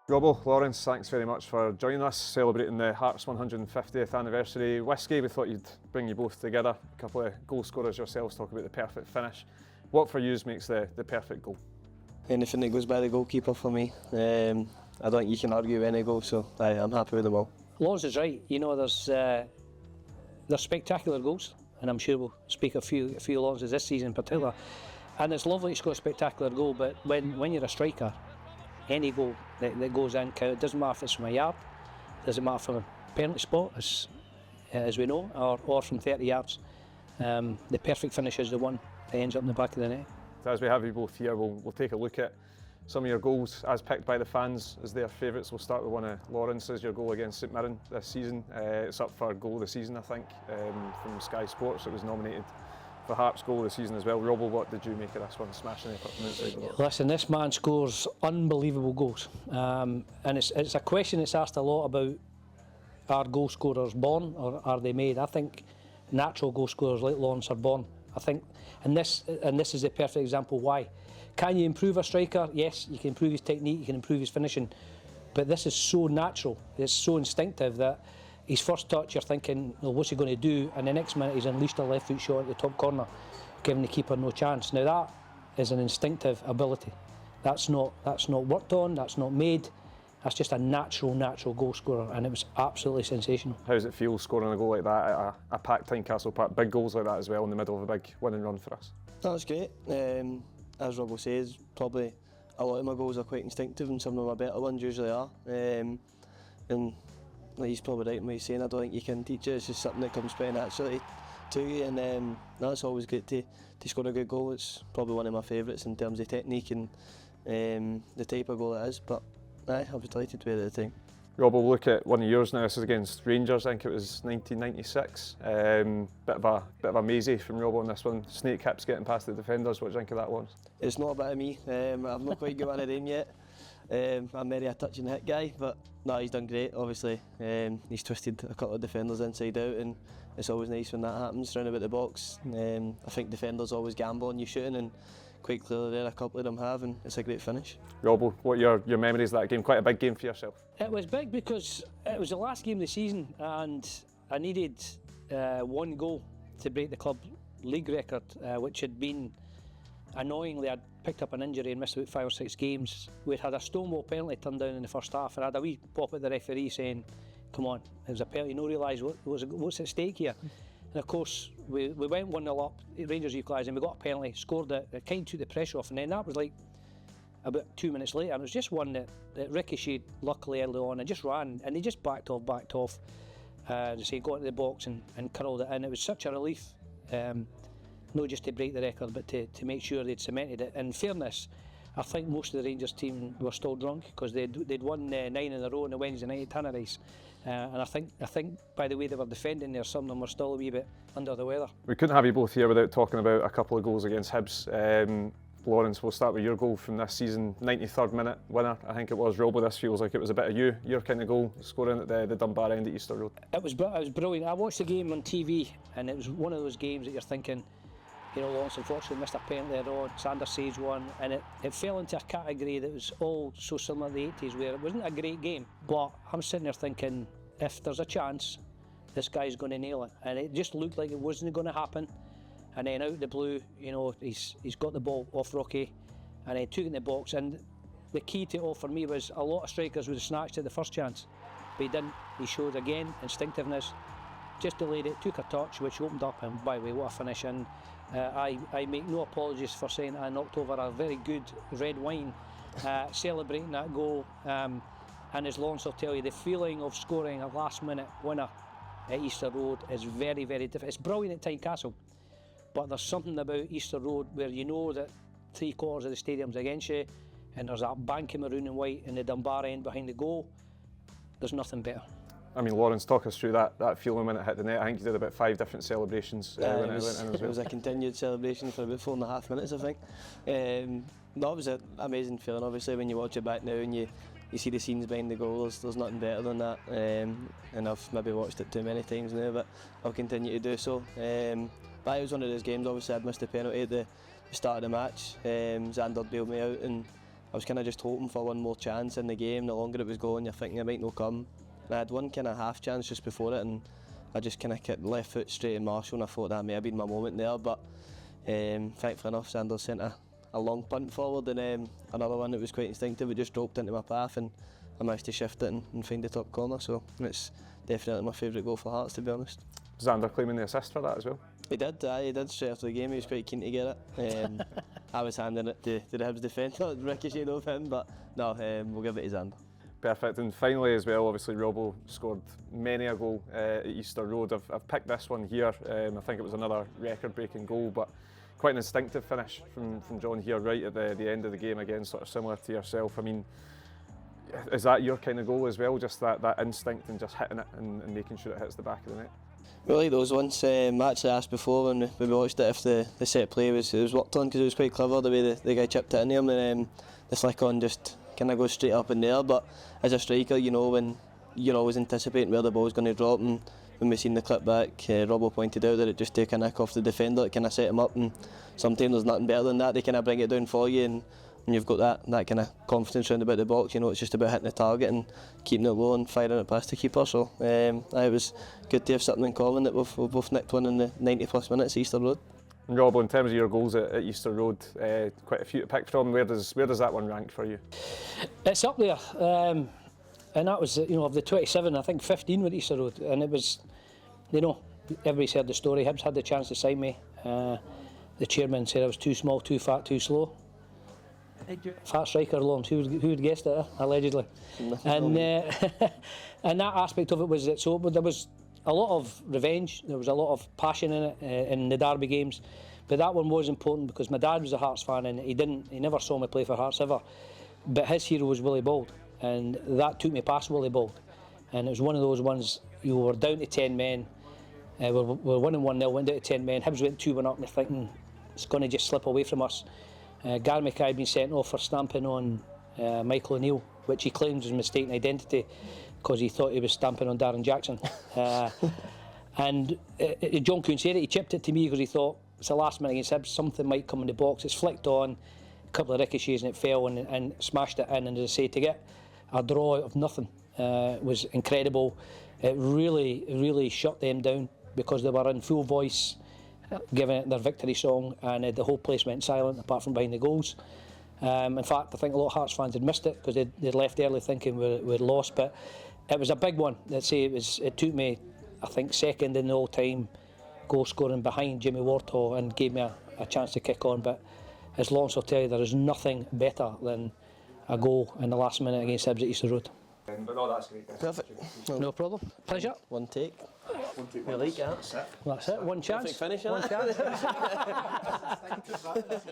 Robbo, Lawrence, thanks very much for joining us, celebrating the Hearts 150th anniversary. Whisky, we thought you'd bring you both together. A couple of goal scorers yourselves, talk about the perfect finish. What for you makes the perfect goal? Anything that goes by the goalkeeper for me. I don't think you can argue any goal, so I'm happy with them all. Lawrence is right. You know, there's spectacular goals, and I'm sure we'll speak a few Lawrences this season in particular. And it's lovely to score a spectacular goal, but when you're a striker, any goal that goes in counts. It doesn't matter if it's from a yard, it doesn't matter from a penalty spot, as we know, or from 30 yards. The perfect finish is the one that ends up in the back of the net. So as we have you both here, we'll take a look at some of your goals as picked by the fans as their favourites. We'll start with one of Lawrence's, your goal against St Mirren this season. It's up for goal of the season, I think, from Sky Sports. It was nominated for Hearts goal of the season as well. Robbo, what did you make of this one, smashing it up from outside the box? Listen, this man scores unbelievable goals, and it's a question that's asked a lot about: are goal scorers born or are they made? I think natural goal scorers like Lawrence are born. I think, and this is the perfect example why. Can you improve a striker? Yes, you can improve his technique, you can improve his finishing, but this is so natural, it's so instinctive that his first touch you're thinking, well, what's he going to do? And the next minute he's unleashed a left foot shot at the top corner, giving the keeper no chance. Now that is an instinctive ability. That's not worked on, that's not made. That's just a natural goal scorer, and it was absolutely sensational. How does it feel scoring a goal like that at a packed Tynecastle Park? Big goals like that as well in the middle of a big winning run for us. That was great. As Robbo says, probably a lot of my goals are quite instinctive, and some of my better ones usually are. And he's probably right in what he's saying. I don't think you can teach it. It's just something that comes pretty naturally to you. And it's always great to score a good goal. It's probably one of my favourites in terms of technique and the type of goal it is. But I was delighted to be at the time. Rob, we'll look at one of yours now. This is against Rangers. I think it was 1996. Bit of a mazy from Rob on this one. Snake hips getting past the defenders. What do you think of that one? It's not a bit of me. I've not quite got one of them yet. I'm very a touch and hit guy, but no, he's done great. Obviously, he's twisted a couple of defenders inside out, and it's always nice when that happens round about the box. I think defenders always gamble on you shooting, and quite clearly there a couple of them have, and it's a great finish. Robbo, what are your memories of that game? Quite a big game for yourself. It was big because it was the last game of the season, and I needed one goal to break the club league record, which had been annoyingly, I'd picked up an injury and missed about 5 or 6 games. We'd had a Stonewall penalty turned down in the first half, and I had a wee pop at the referee saying, come on, it was a penalty, no realise what's at stake here. And of course, we went 1-0 up, Rangers equalised, and we got a penalty, scored it, it kind of took the pressure off, and then that was like about 2 minutes later, and it was just one that ricocheted luckily early on and just ran, and he just backed off, to say, got into the box and curled it in. It was such a relief, not just to break the record, but to make sure they'd cemented it. In fairness, I think most of the Rangers team were still drunk because they'd won 9 in a row on the Wednesday night at Tanneries. And I think by the way they were defending there, some of them were still a wee bit under the weather. We couldn't have you both here without talking about a couple of goals against Hibs. Lawrence, we'll start with your goal from this season, 93rd minute winner, I think it was. Robbo, this feels like it was a bit of your kind of goal, scoring at the Dunbar end at Easter Road. It was brilliant. I watched the game on TV, and it was one of those games that you're thinking, you know, Lawrence unfortunately missed a penalty there on, Sanders saves one, and it fell into a category that was all so similar to the 80s, where it wasn't a great game, but I'm sitting there thinking, if there's a chance, this guy's going to nail it, and it just looked like it wasn't going to happen. And then out of the blue, you know, he's got the ball off Rocky, and he took it in the box. And the key to it all for me was a lot of strikers would have snatched at the first chance, but he didn't. He showed again instinctiveness, just delayed it, took a touch, which opened up, and by the way, what a finish. And I make no apologies for saying I knocked over a very good red wine celebrating that goal. And as Lawrence will tell you, the feeling of scoring a last-minute winner at Easter Road is very, very different. It's brilliant at Tynecastle, but there's something about Easter Road where you know that 3/4 of the stadium's against you, and there's that bank of maroon and white in the Dunbar end behind the goal. There's nothing better. I mean, Lawrence, talk us through that feeling when it hit the net. I think you did about 5 different celebrations when it went in as well. It was a continued celebration for about 4.5 minutes, I think. That was an amazing feeling, obviously, when you watch it back now and you see the scenes behind the goal. There's nothing better than that, and I've maybe watched it too many times now, but I'll continue to do so. But it was one of those games. Obviously I'd missed a penalty at the start of the match. Xander bailed me out, and I was kind of just hoping for one more chance in the game. The longer it was going, you're thinking it might not come. And I had one kind of half chance just before it, and I just kind of kicked left foot straight in Marshall, and I thought that may have been my moment there. But thankfully enough, Sanders sent a long punt forward, and another one that was quite instinctive. It just dropped into my path, and I managed to shift it and find the top corner. So it's definitely my favourite goal for Hearts, to be honest. Xander claiming the assist for that as well? He did straight after the game. He was quite keen to get it. I was handing it to the Hibs defender, ricocheted off him, but no, we'll give it to Xander. Perfect. And finally as well, obviously Robbo scored many a goal at Easter Road. I've picked this one here. I think it was another record-breaking goal, but quite an instinctive finish from John here right at the end of the game, again sort of similar to yourself. I mean, is that your kind of goal as well, just that instinct and just hitting it and making sure it hits the back of the net? We like those ones. I actually asked before when we watched it if the set play was worked on, because it was quite clever the way the guy chipped it in him, and the flick on just kind of goes straight up in there. But as a striker, you know, when you're always anticipating where the ball's going to drop, and when we seen the clip back, Robbo pointed out that it just took a nick off the defender, it kind of set him up, and sometimes there's nothing better than that. They kind of bring it down for you, and when you've got that kind of confidence round about the box, you know, it's just about hitting the target and keeping it low and firing it past the keeper. So it was good to have something in common, that we've both nicked one in the 90 plus minutes at Easter Road. And Rob, in terms of your goals at Easter Road, quite a few to pick from. Where does that one rank for you? It's up there, and that was, you know, of the 27, I think 15 were at Easter Road, and it was, you know, everybody's heard the story. Hibs had the chance to sign me. The chairman said I was too small, too fat, too slow. Fat striker alone, who would guessed it, allegedly. And and that aspect of it was that, so there was a lot of revenge, there was a lot of passion in it, in the derby games, but that one was important because my dad was a Hearts fan, and he never saw me play for Hearts ever, but his hero was Willie Bould, and that took me past Willie Bould, and it was one of those ones, you were down to 10 men, we're winning 1-0, went down to 10 men, Hibs went 2-1 up, and you're thinking it's going to just slip away from us. Gary Mackay had been sent off for stamping on Michael O'Neill, which he claimed was mistaken identity because he thought he was stamping on Darren Jackson. And John Kuhn said it, he chipped it to me because he thought it's the last minute against Hibs, something might come in the box. It's flicked on, a couple of ricochets, and it fell and smashed it in. And as I say, to get a draw out of nothing was incredible. It really shut them down because they were in full voice, giving it their victory song, and the whole place went silent apart from behind the goals. In fact, I think a lot of Hearts fans had missed it because they'd left early thinking we'd lost, but it was a big one. Let's say it took me, I think, second in the all-time goal scoring behind Jimmy Wardhaw, and gave me a chance to kick on. But as Lawrence will tell you, there is nothing better than a goal in the last minute against Hibs at Easter Road. But no, that's great. Perfect. No problem. Pleasure. One take. We like that. That's it. One chance. Perfect finish, One isn't it? chance.